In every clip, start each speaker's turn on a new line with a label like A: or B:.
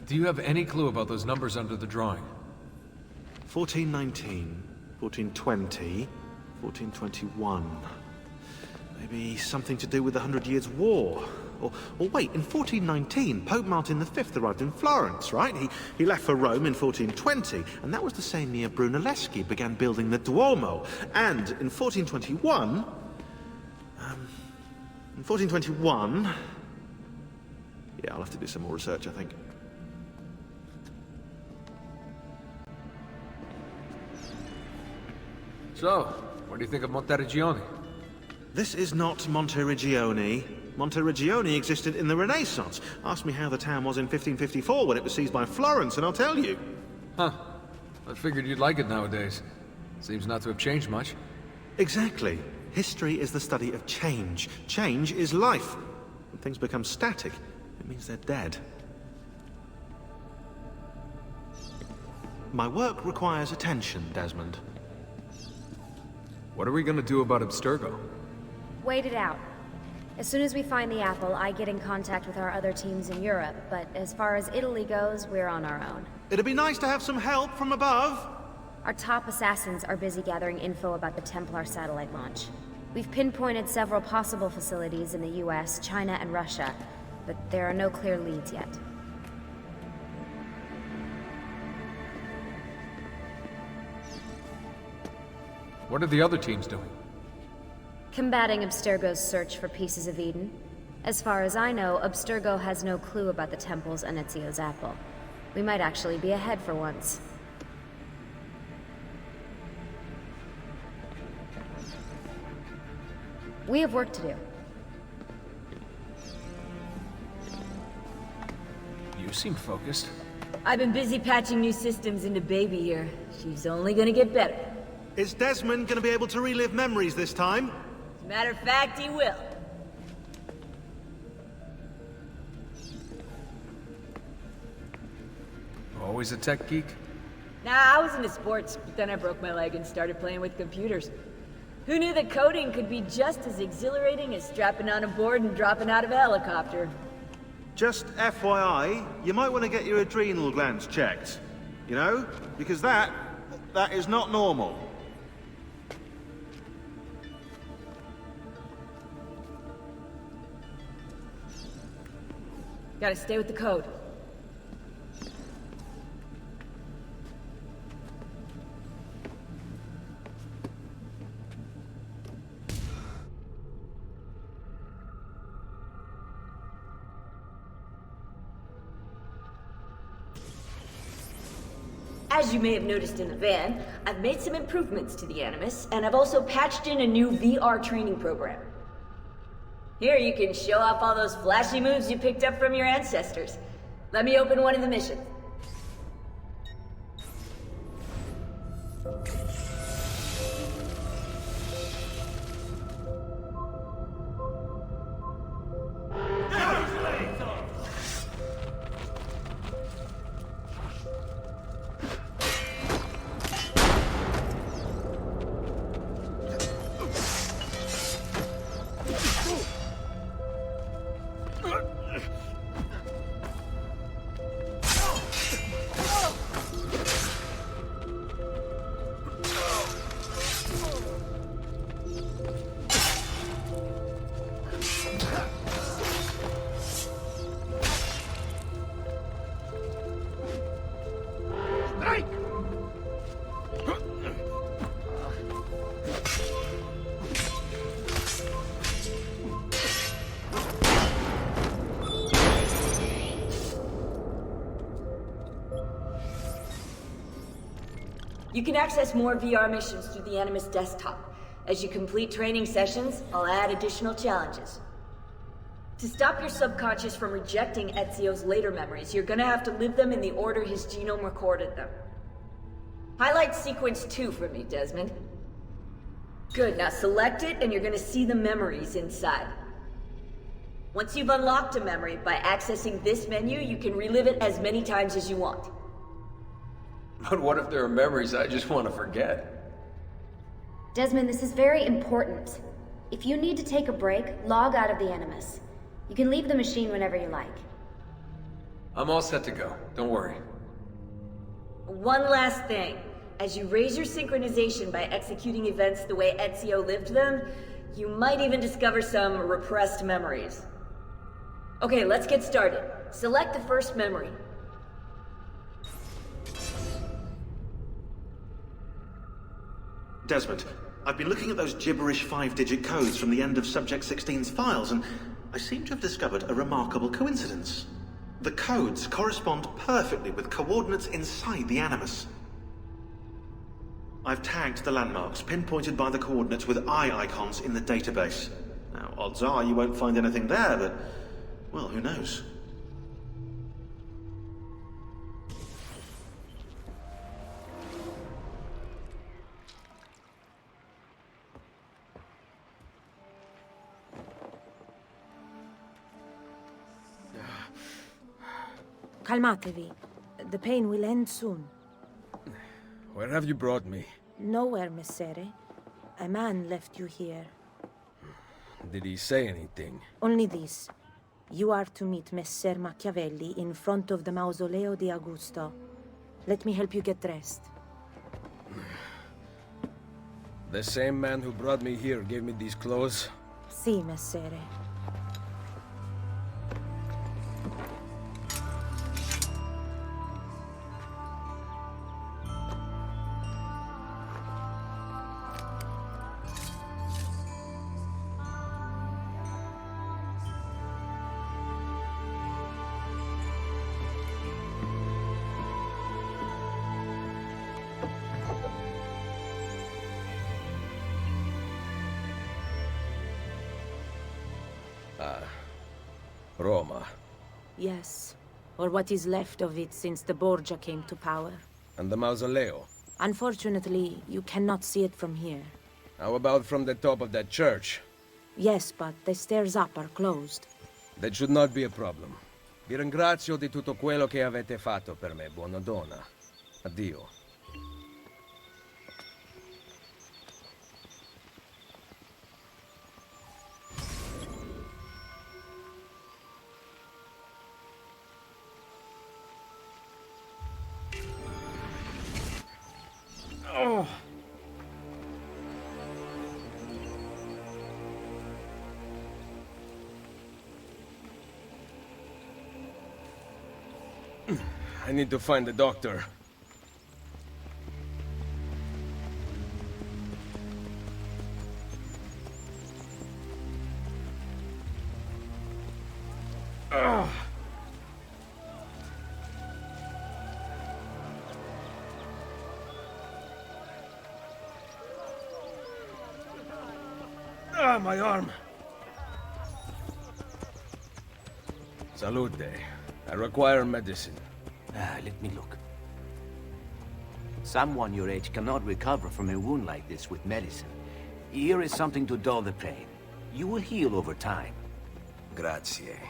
A: Do you have any clue about those numbers under the drawing?
B: 1419, 1420, 1421. Maybe something to do with the 100 Years' War. Or wait, in 1419, Pope Martin V arrived in Florence, right? He left for Rome in 1420, and that was the same year Brunelleschi began building the Duomo. And in 1421... Yeah, I'll have to do some more research, I think.
A: So, what do you think of Monteriggioni?
B: This is not Monteriggioni. Monteriggioni existed in the Renaissance. Ask me how the town was in 1554 when it was seized by Florence, and I'll tell you.
A: Huh. I figured you'd like it nowadays. Seems not to have changed much.
B: Exactly. History is the study of change. Change is life. When things become static, it means they're dead. My work requires attention, Desmond.
A: What are we gonna do about Abstergo?
C: Wait it out. As soon as we find the apple, I get in contact with our other teams in Europe, but as far as Italy goes, we're on our own.
B: It'd be nice to have some help from above.
C: Our top assassins are busy gathering info about the Templar satellite launch. We've pinpointed several possible facilities in the US, China, and Russia, but there are no clear leads yet.
A: What are the other teams doing?
C: Combating Abstergo's search for pieces of Eden. As far as I know, Abstergo has no clue about the temples and Ezio's apple. We might actually be ahead for once. We have work to do.
A: You seem focused.
D: I've been busy patching new systems into Baby here. She's only gonna get better.
B: Is Desmond gonna be able to relive memories this time?
D: As a matter of fact, he will.
A: Always a tech geek?
D: Nah, I was into sports, but then I broke my leg and started playing with computers. Who knew that coding could be just as exhilarating as strapping on a board and dropping out of a helicopter?
B: Just FYI, you might want to get your adrenal glands checked. You know? Because that is not normal.
D: Gotta stay with the code. As you may have noticed in the van, I've made some improvements to the Animus, and I've also patched in a new VR training program. Here you can show off all those flashy moves you picked up from your ancestors. Let me open one of the missions. You can access more VR missions through the Animus desktop. As you complete training sessions, I'll add additional challenges. To stop your subconscious from rejecting Ezio's later memories, you're gonna have to live them in the order his genome recorded them. Highlight sequence 2 for me, Desmond. Good, now select it and you're gonna see the memories inside. Once you've unlocked a memory, by accessing this menu, you can relive it as many times as you want.
A: But what if there are memories I just want to forget?
C: Desmond, this is very important. If you need to take a break, log out of the Animus. You can leave the machine whenever you like.
A: I'm all set to go. Don't worry.
D: One last thing. As you raise your synchronization by executing events the way Ezio lived them, you might even discover some repressed memories. Okay, let's get started. Select the first memory.
B: Desmond, I've been looking at those gibberish 5-digit codes from the end of Subject 16's files, and I seem to have discovered a remarkable coincidence. The codes correspond perfectly with coordinates inside the Animus. I've tagged the landmarks, pinpointed by the coordinates with eye icons in the database. Now, odds are you won't find anything there, but, well, who knows?
E: Calmatevi. The pain will end soon.
F: Where have you brought me?
E: Nowhere, Messere. A man left you here.
F: Did he say anything?
E: Only this. You are to meet Messer Machiavelli in front of the Mausoleo di Augusto. Let me help you get dressed.
F: The same man who brought me here gave me these clothes?
E: Si, Messere.
F: Roma.
E: Yes. Or what is left of it since the Borgia came to power.
F: And the Mausoleo?
E: Unfortunately, you cannot see it from here.
F: How about from the top of that church?
E: Yes, but the stairs up are closed.
F: That should not be a problem. Vi ringrazio di tutto quello che avete fatto per me, buona donna. Addio. I need to find the doctor. My arm. Salute. I require medicine.
G: Let me look. Someone your age cannot recover from a wound like this with medicine. Here is something to dull the pain. You will heal over time.
F: Grazie.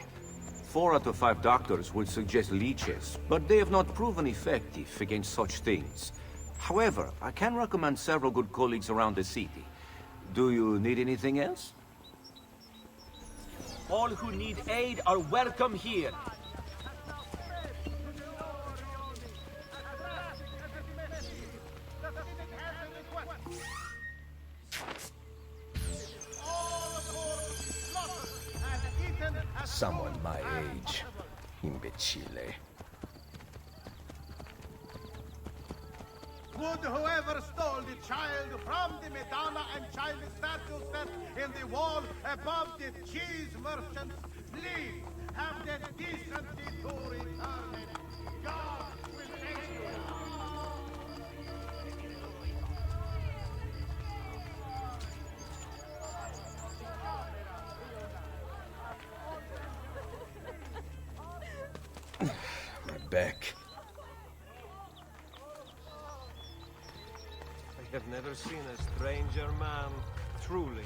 G: 4 out of 5 doctors would suggest leeches, but they have not proven effective against such things. However, I can recommend several good colleagues around the city. Do you need anything else?
H: All who need aid are welcome here.
F: Someone my age. Imbecile.
I: Would whoever stole the child from the Madonna and child statue set in the wall above the cheese merchants, please have the decency to return it. God will thank you.
F: My back.
H: I have never seen a stranger man, truly.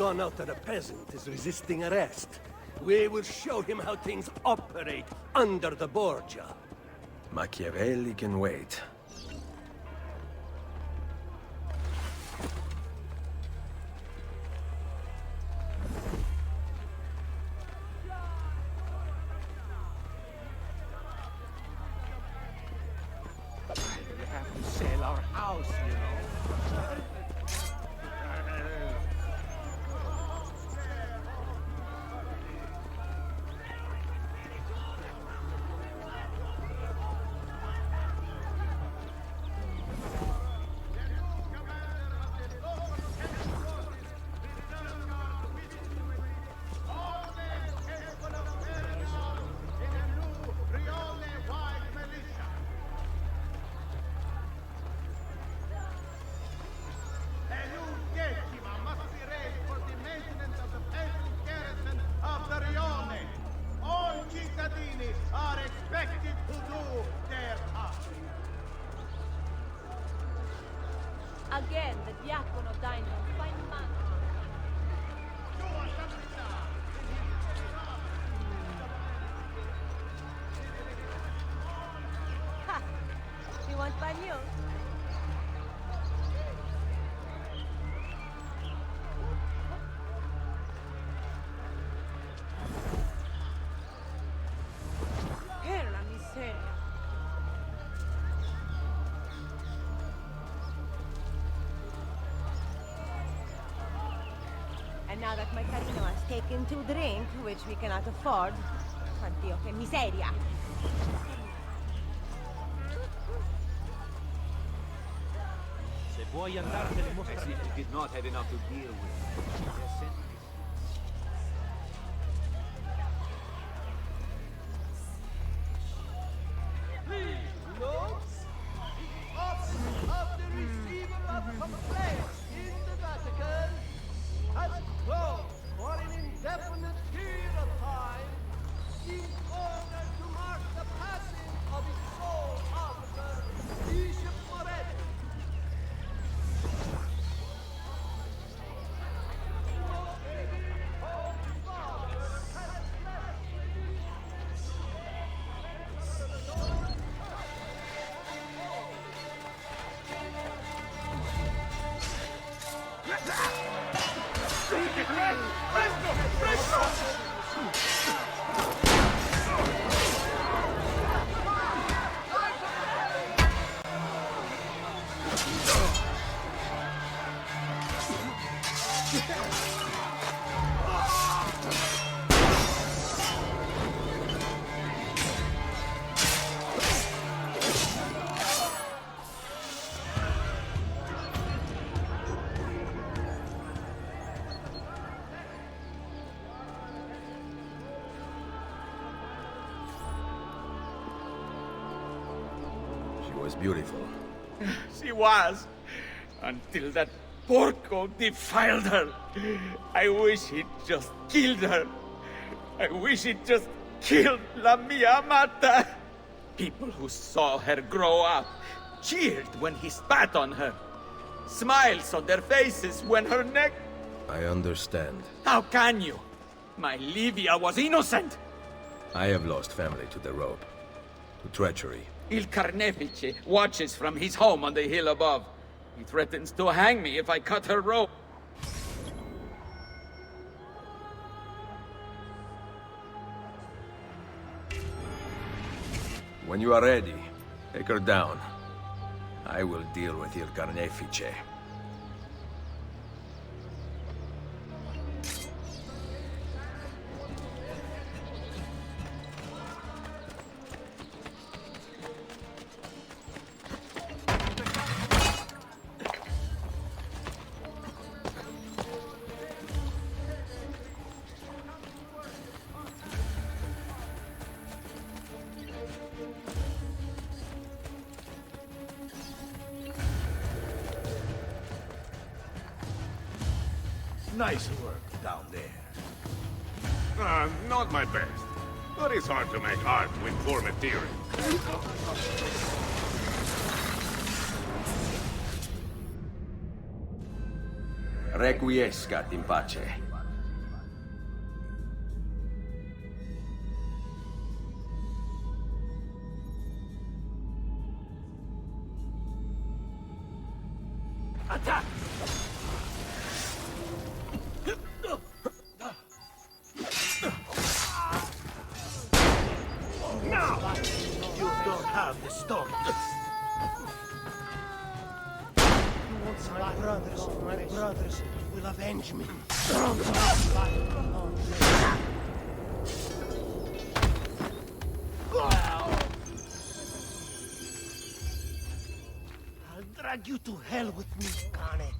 J: gone out that a peasant is resisting arrest. We will show him how things operate under the Borgia.
F: Machiavelli can wait.
I: We have to sell our house, you know.
K: Again, the Diacono dined on fine man. Ha! You want my news? Per la miseria. And now that my carino has taken to drink, which we cannot afford, oddio, che miseria!
G: Se vuoi andartene, as if you did not have enough to deal with.
I: Please, lords, the office of the receiver of complaints in the Vatican has closed for an indefinite period of time in order to mark the passing of its sole officer, Bishop Moretti.
F: She was beautiful.
L: She was, until that porco defiled her. I wish he'd just killed her. I wish he'd just killed la mia amata. People who saw her grow up cheered when he spat on her. Smiles on their faces when her neck...
F: I understand.
L: How can you? My Livia was innocent.
F: I have lost family to the rope. To treachery.
L: Il Carnefice watches from his home on the hill above. He threatens to hang me if I cut her rope.
F: When you are ready, take her down. I will deal with Il Carnefice.
I: Nice work down there.
M: Not my best. But it's hard to make art with poor material.
F: Requiescat in pace.
J: Attack! Now! You don't have the story. My brothers will avenge me. I'll drag you to hell with me, Kane.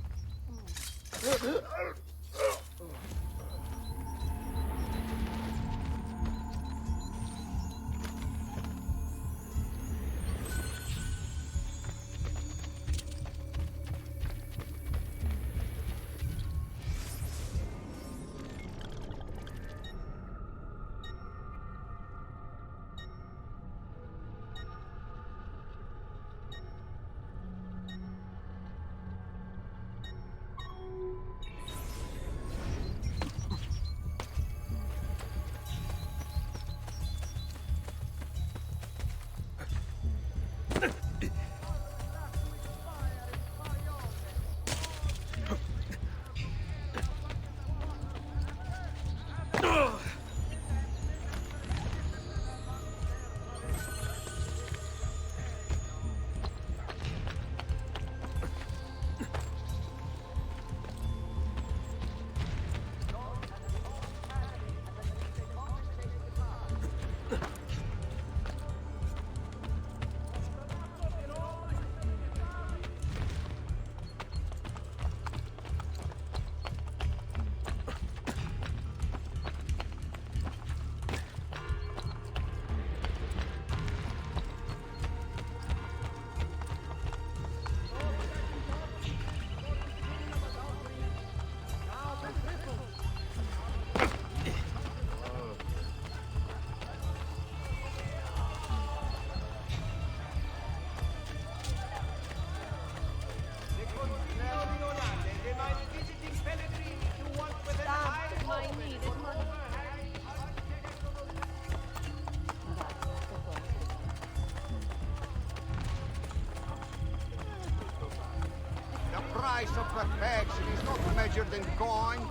I: The price of perfection is not measured in coin.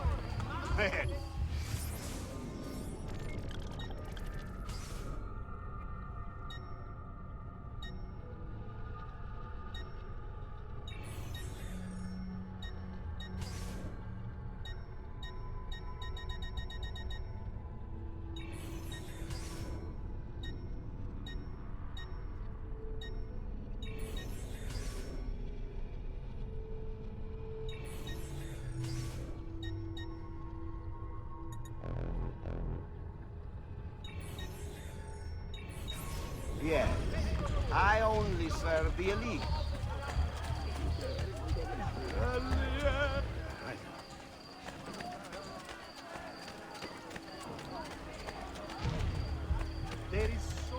I: Yes, I only serve the elite. There is so...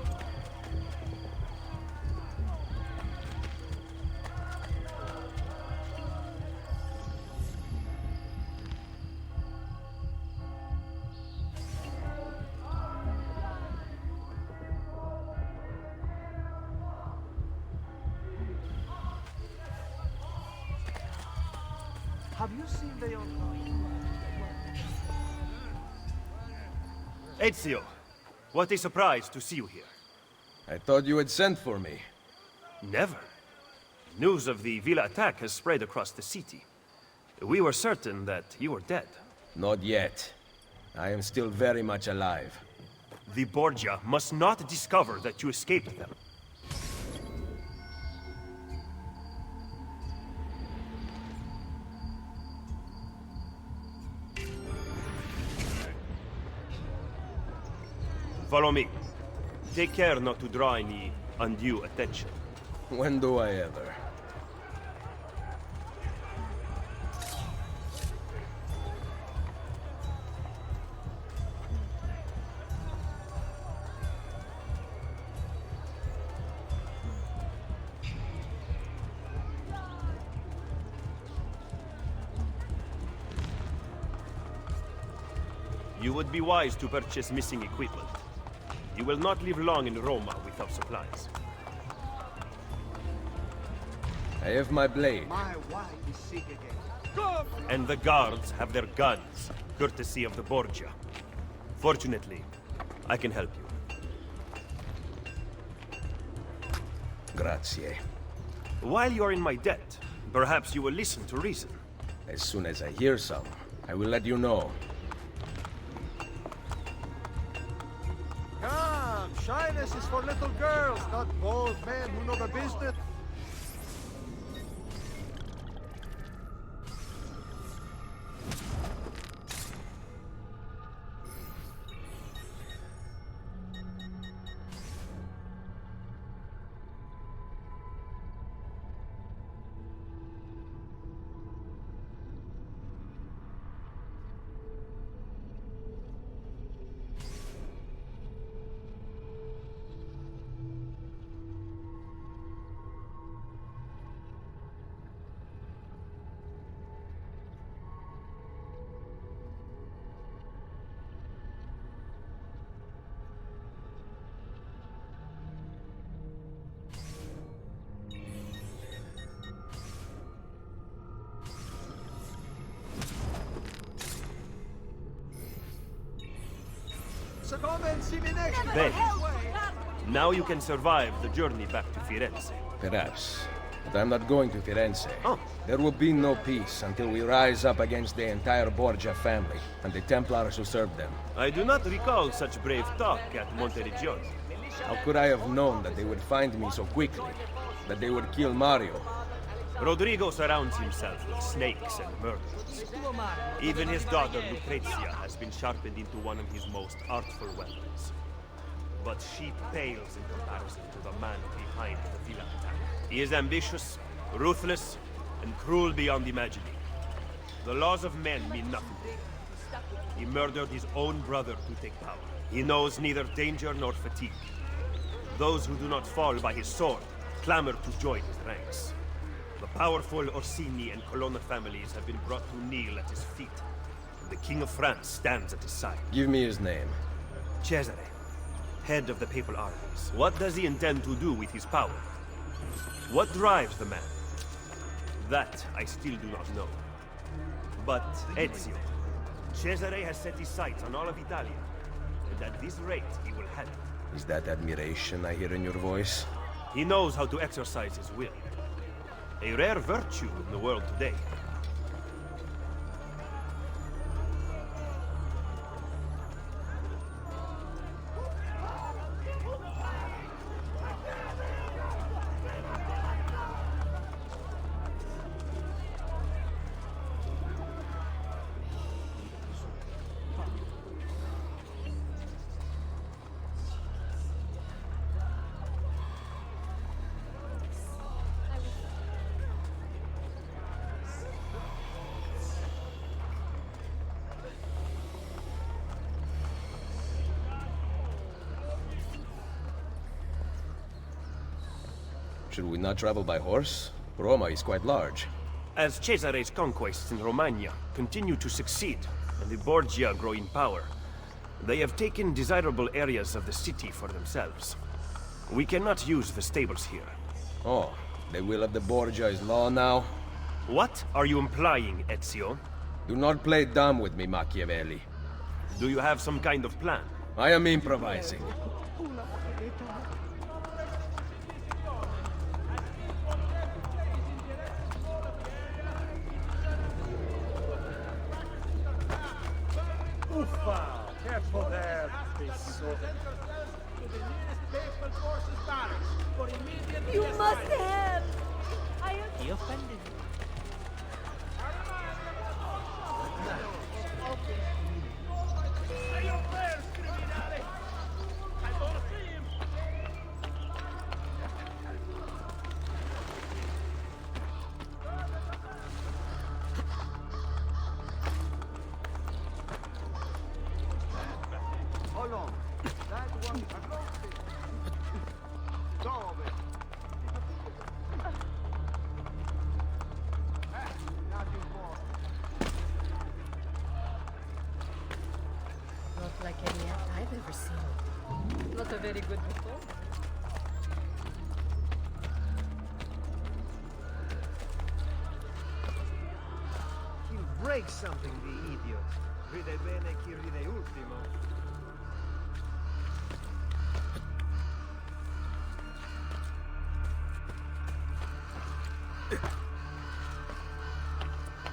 I: Have you seen the young...
N: Ezio, what a surprise to see you here.
F: I thought you had sent for me.
N: Never. News of the Villa attack has spread across the city. We were certain that you were dead.
F: Not yet. I am still very much alive.
N: The Borgia must not discover that you escaped them. Follow me. Take care not to draw any undue attention.
F: When do I ever?
N: You would be wise to purchase missing equipment. You will not live long in Roma without supplies.
F: I have my blade.
I: My wife is sick again.
N: And the guards have their guns, courtesy of the Borgia. Fortunately, I can help you.
F: Grazie.
N: While you're in my debt, perhaps you will listen to reason.
F: As soon as I hear some, I will let you know.
I: Come, shyness is for little girls, not bold men who know the business.
N: Then, now you can survive the journey back to Firenze.
F: Perhaps. But I'm not going to Firenze.
N: Oh.
F: There will be no peace until we rise up against the entire Borgia family and the Templars who serve them.
N: I do not recall such brave talk at Monteriggioni.
F: How could I have known that they would find me so quickly? That they would kill Mario?
N: Rodrigo surrounds himself with snakes and murderers. Even his daughter Lucrezia has been sharpened into one of his most artful weapons. But she pales in comparison to the man behind the villa attack. He is ambitious, ruthless, and cruel beyond imagining. The laws of men mean nothing to him. He murdered his own brother to take power. He knows neither danger nor fatigue. Those who do not fall by his sword clamor to join his ranks. The powerful Orsini and Colonna families have been brought to kneel at his feet. The King of France stands at his side.
F: Give me his name.
N: Cesare, head of the papal armies. What does he intend to do with his power? What drives the man? That I still do not know. But Ezio, Cesare has set his sights on all of Italia, and at this rate he will have it.
F: Is that admiration I hear in your voice?
N: He knows how to exercise his will. A rare virtue in the world today.
F: Should we not travel by horse? Roma is quite large.
N: As Cesare's conquests in Romagna continue to succeed, and the Borgia grow in power, they have taken desirable areas of the city for themselves. We cannot use the stables here.
F: Oh, the will of the Borgia is law now?
N: What are you implying, Ezio?
F: Do not play dumb with me, Machiavelli.
N: Do you have some kind of plan?
F: I am improvising.
I: Careful there, Pisso.
K: You must have! I am...
O: He offended. very good before.
N: He'll break something, the idiot. Ride bene chi ride ultimo.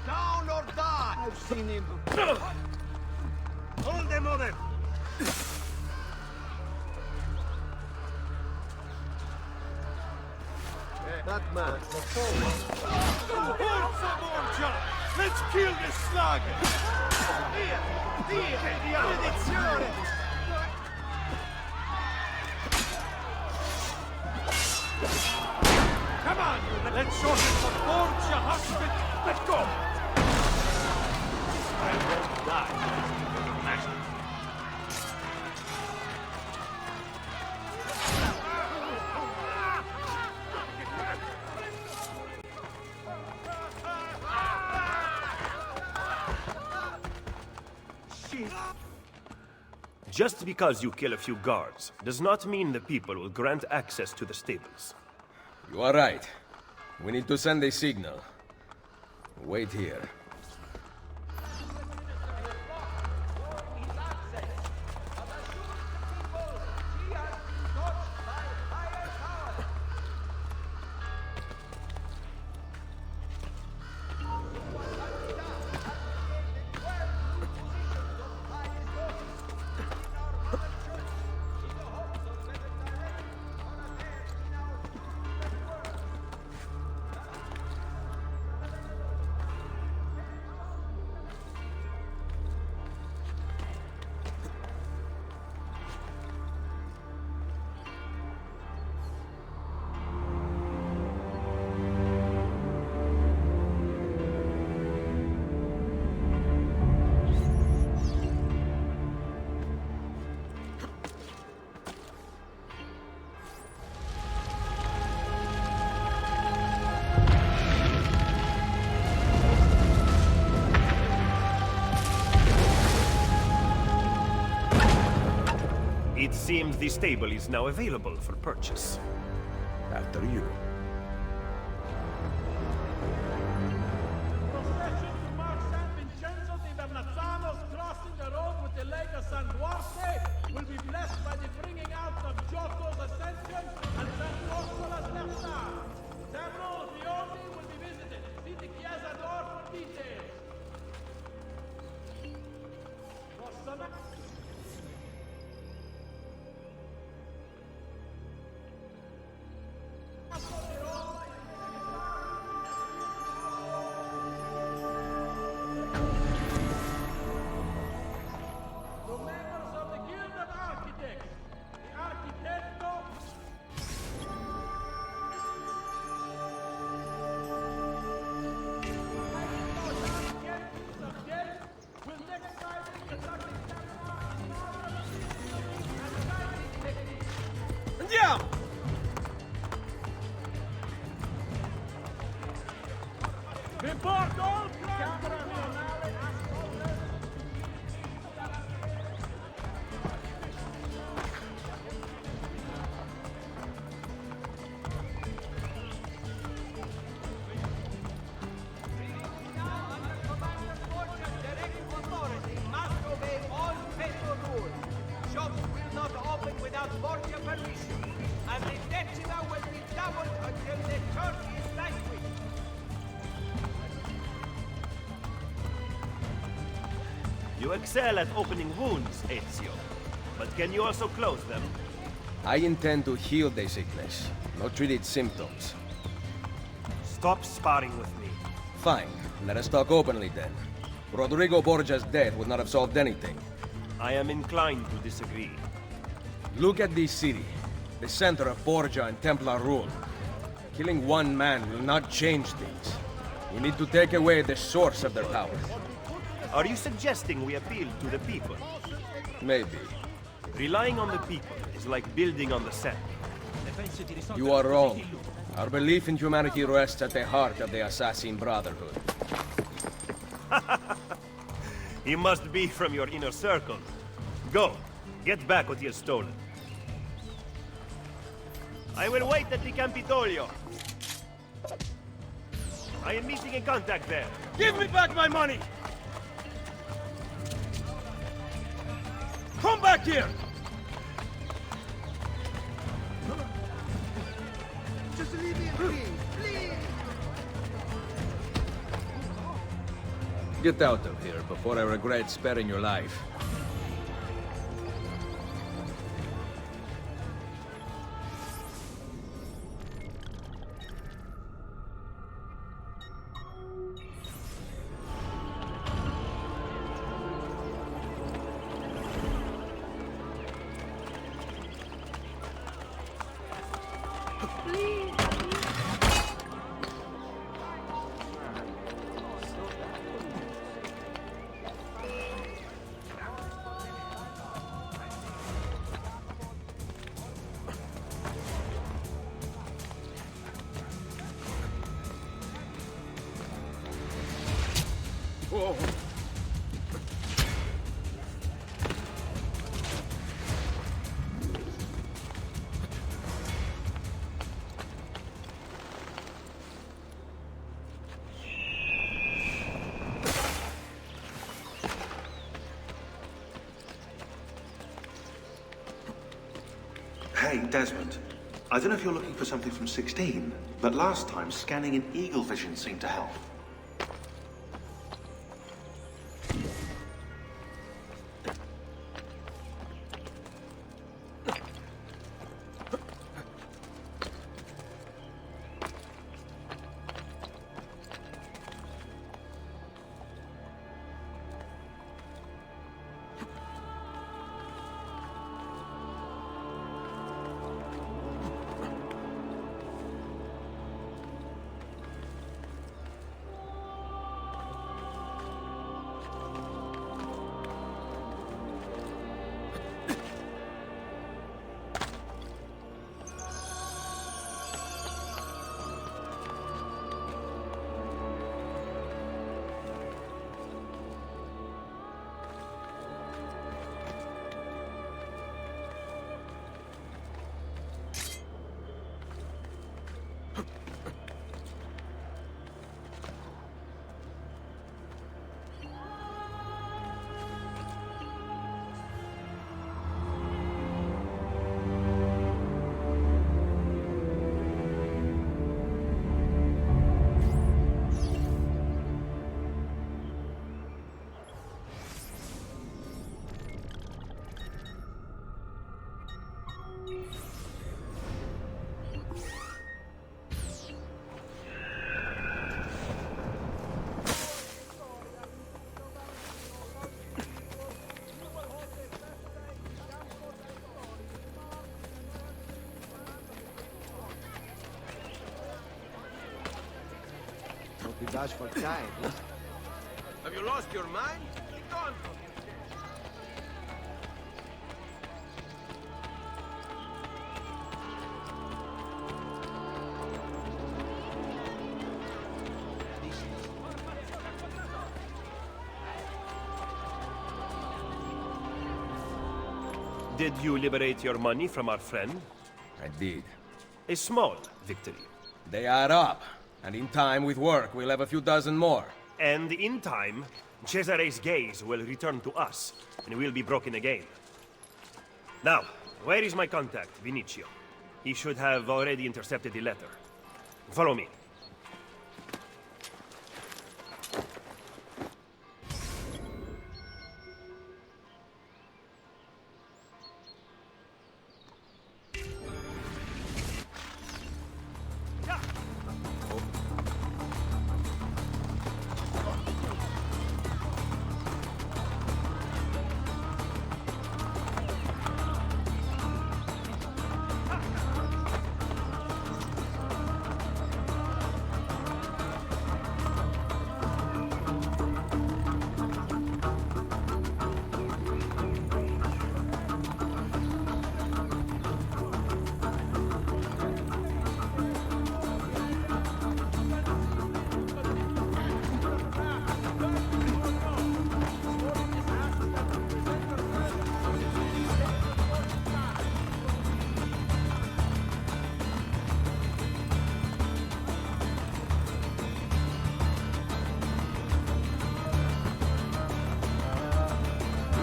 I: Down or die!
N: I've seen him. Hold them on him! That man, the forward.
I: Let's kill this slug! Benedizione! Come on, let's short it for Borgia husband! Let's go!
N: I won't die. Master. Just because you kill a few guards does not mean the people will grant access to the stables.
F: You are right. We need to send a signal. Wait here.
N: It seems the stable is now available for purchase.
F: After you.
I: Procession to Mark San Vincenzo di Vernazzano's crossing the road with the Lega San Duarte will be blessed by the bringing out of Giotto's Ascension and San Ursula's Versal. Several of the Ordi will be visited. See the Chiesa door for details.
L: Andiamo!
I: Report all Camera Nazionale
P: Shops will not open without Borgia permission, and the decima will be doubled until the church is vanquished.
N: You excel at opening wounds, Ezio. But can you also close them?
F: I intend to heal the sickness, not treat its symptoms.
N: Stop sparring with me.
F: Fine. Let us talk openly then. Rodrigo Borgia's death would not have solved anything.
N: I am inclined to disagree.
F: Look at this city, the center of Borgia and Templar rule. Killing one man will not change things. We need to take away the source of their power.
N: Are you suggesting we appeal to the people?
F: Maybe.
N: Relying on the people is like building on the sand.
F: You are wrong. Our belief in humanity rests at the heart of the Assassin Brotherhood.
N: He must be from your inner circle. Go, get back what he has stolen. I will wait at the Campitolio. I am meeting a contact there.
F: Give me back my money! Come back here!
I: Just leave me in peace, please!
F: Get out of here before I regret sparing your life. Whoa.
B: Hey, Desmond. I don't know if you're looking for something from 16, but last time scanning in Eagle Vision seemed to help.
P: Be dash for time.
H: Have you lost your mind? Be gone from here.
N: Did you liberate your money from our friend?
F: I did.
N: A small victory.
F: They add up. And in time, with work, we'll have a few dozen more.
N: And in time, Cesare's gaze will return to us, and we'll be broken again. Now, where is my contact, Vinicio? He should have already intercepted the letter. Follow me.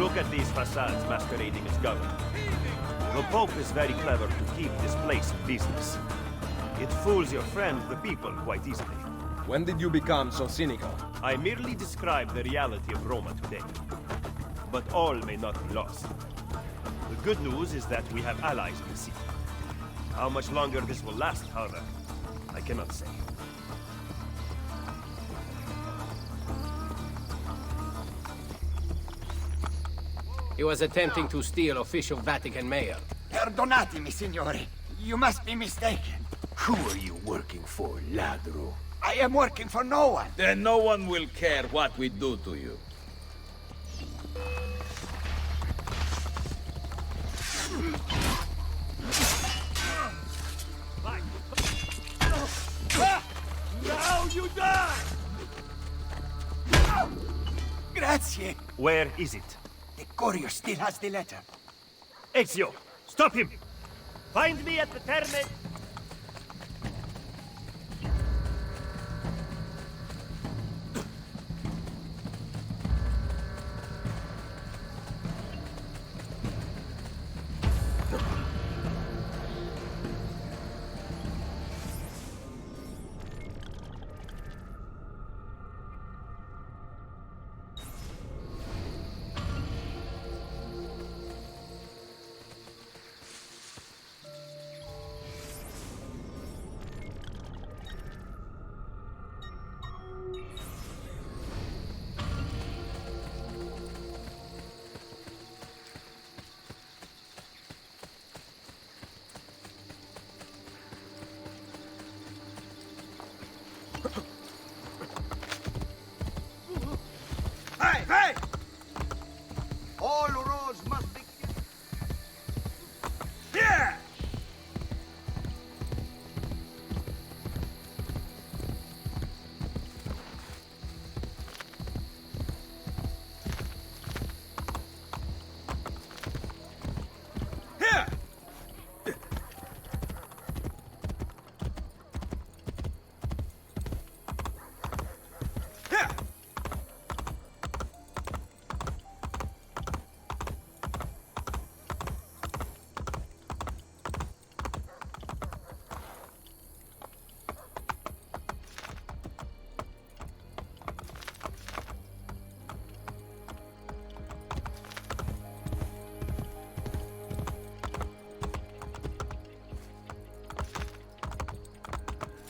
N: Look at these facades masquerading as government. The Pope is very clever to keep this place in business. It fools your friend, the people, quite easily.
F: When did you become so cynical?
N: I merely describe the reality of Roma today. But all may not be lost. The good news is that we have allies in the city. How much longer this will last, however, I cannot say.
O: He was attempting to steal official Vatican mail.
L: Perdonatemi, signore. You must be mistaken.
J: Who are you working for, ladro?
L: I am working for no one.
Q: Then no one will care what we do to you.
J: Now you die!
L: Grazie.
N: Where is it?
L: The courier still has the letter.
N: Ezio, stop him! Find me at the Terme...
I: Hey! All roads must be... Here! Here!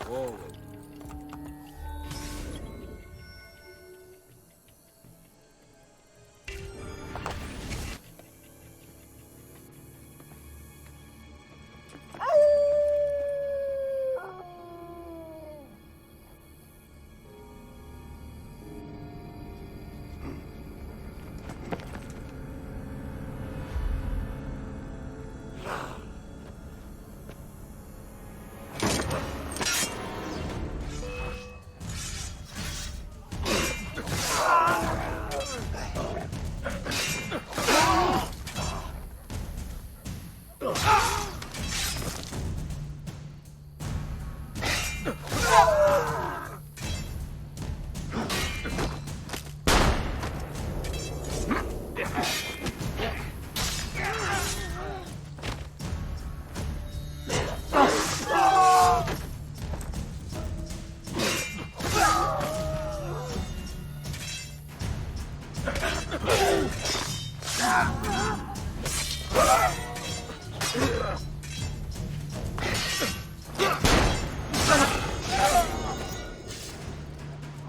F: Whoa.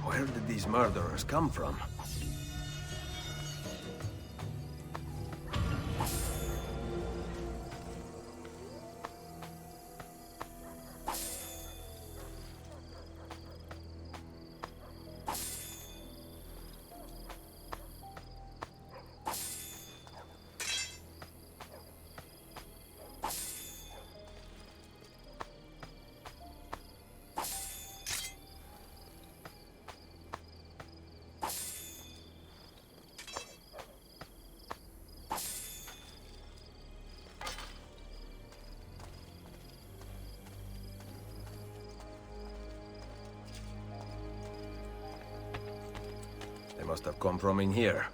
F: Where did these murderers come from? They must have come from in here.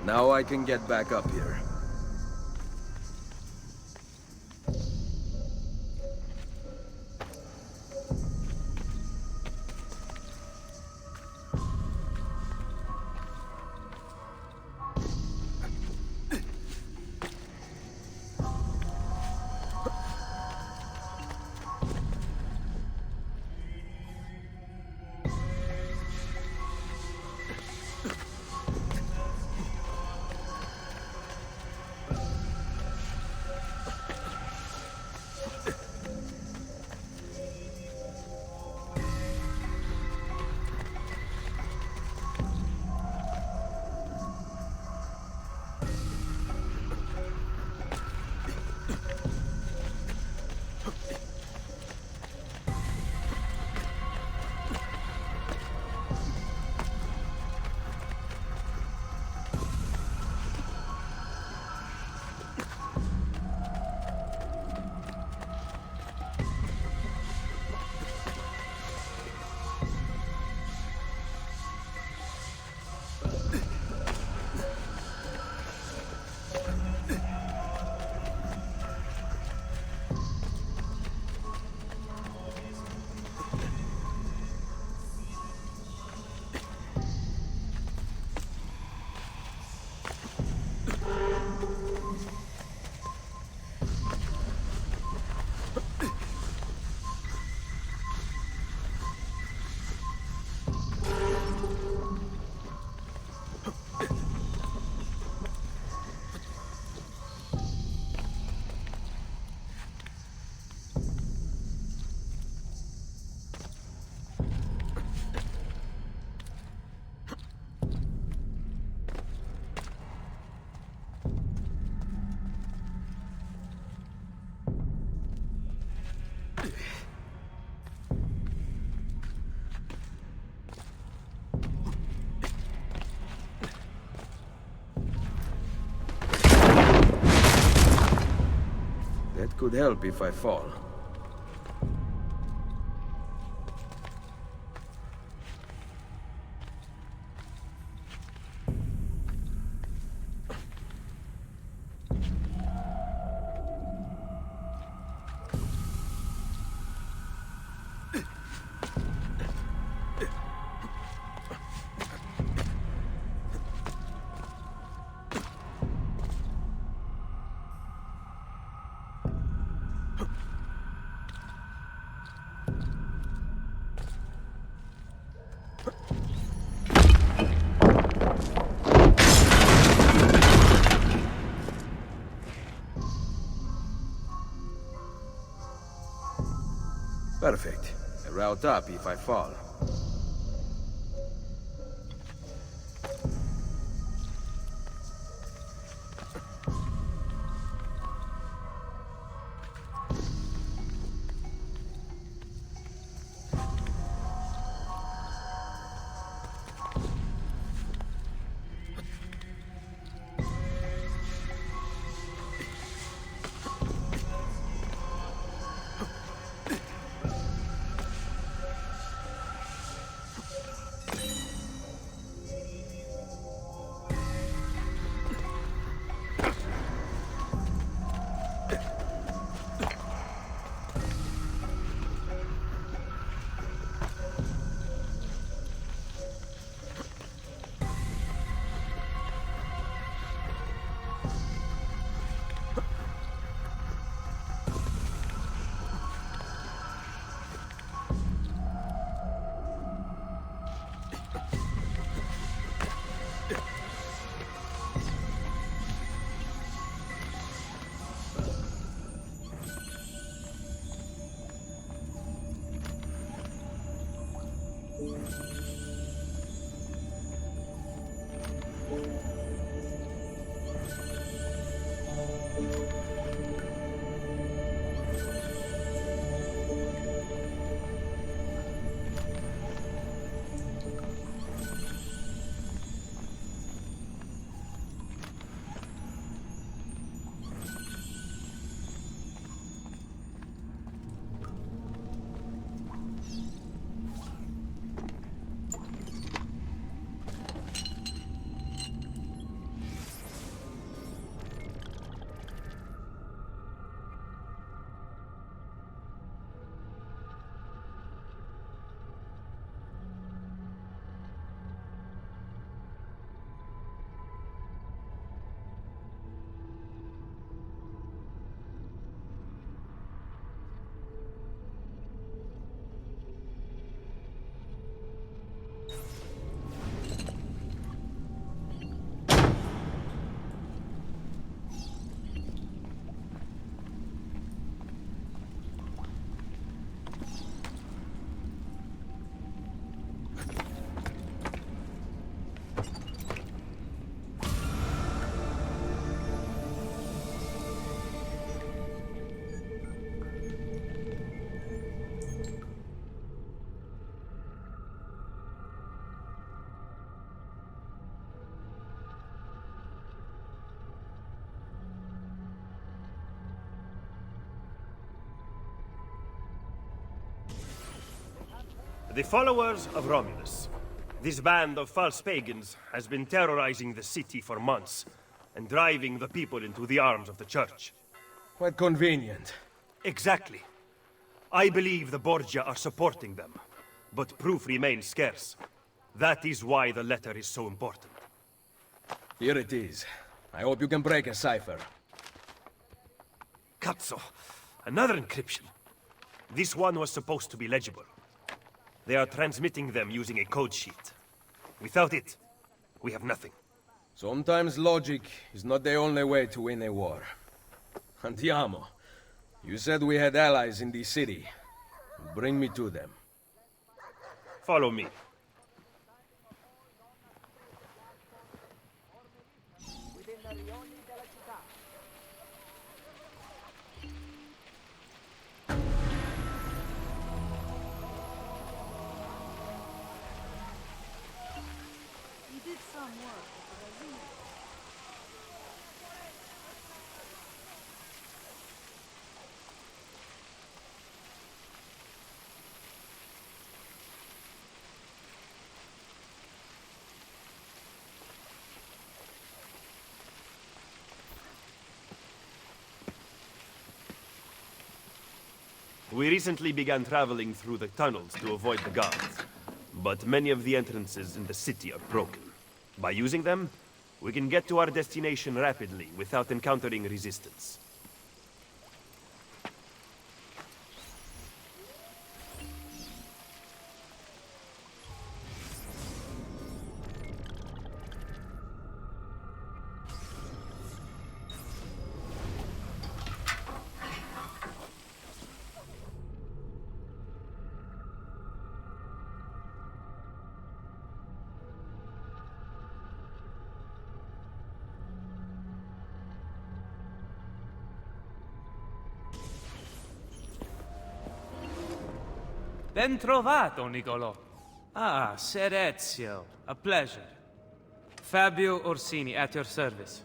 F: Now I can get back up here. That could help if I fall. Perfect. A route up if I fall.
N: The followers of Romulus. This band of false pagans has been terrorizing the city for months, and driving the people into the arms of the church.
F: Quite convenient.
N: Exactly. I believe the Borgia are supporting them, but proof remains scarce. That is why the letter is so important.
F: Here it is. I hope you can break a cipher.
N: Cazzo! Another encryption. This one was supposed to be legible. They are transmitting them using a code sheet. Without it, we have nothing.
F: Sometimes logic is not the only way to win a war. Andiamo. You said we had allies in the city. Bring me to them.
N: Follow me. We recently began traveling through the tunnels to avoid the guards, but many of the entrances in the city are broken. By using them, we can get to our destination rapidly without encountering resistance.
R: Ben trovato, Nicolò. Ah, Ser Ezio. A pleasure. Fabio Orsini, at your service.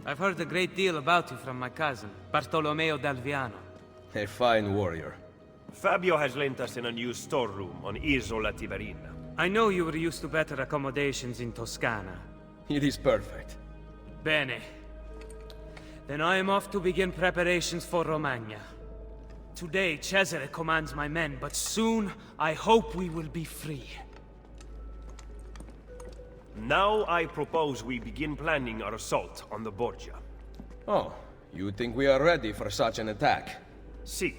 R: I've heard a great deal about you from my cousin, Bartolomeo d'Alviano.
F: A fine warrior.
N: Fabio has lent us an unused storeroom on Isola Tiberina.
R: I know you were used to better accommodations in Toscana.
F: It is perfect.
R: Bene. Then I am off to begin preparations for Romagna. Today, Cesare commands my men, but soon, I hope we will be free.
N: Now I propose we begin planning our assault on the Borgia.
F: Oh, you think we are ready for such an attack?
N: Si.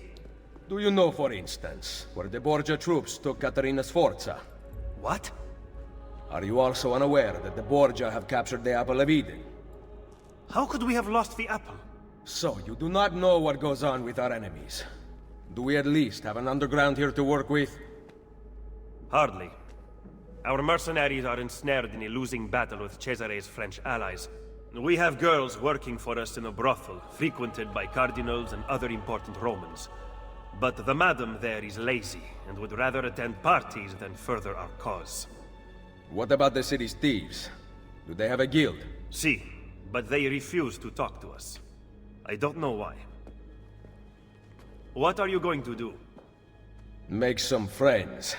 F: Do you know, for instance, where the Borgia troops took Caterina Sforza?
N: What?
F: Are you also unaware that the Borgia have captured the Apple of Eden?
N: How could we have lost the apple?
F: So, you do not know what goes on with our enemies. Do we at least have an underground here to work with?
N: Hardly. Our mercenaries are ensnared in a losing battle with Cesare's French allies. We have girls working for us in a brothel, frequented by cardinals and other important Romans. But the madam there is lazy, and would rather attend parties than further our cause.
F: What about the city's thieves? Do they have a guild?
N: Si, but they refuse to talk to us. I don't know why. What are you going to do?
F: Make some friends.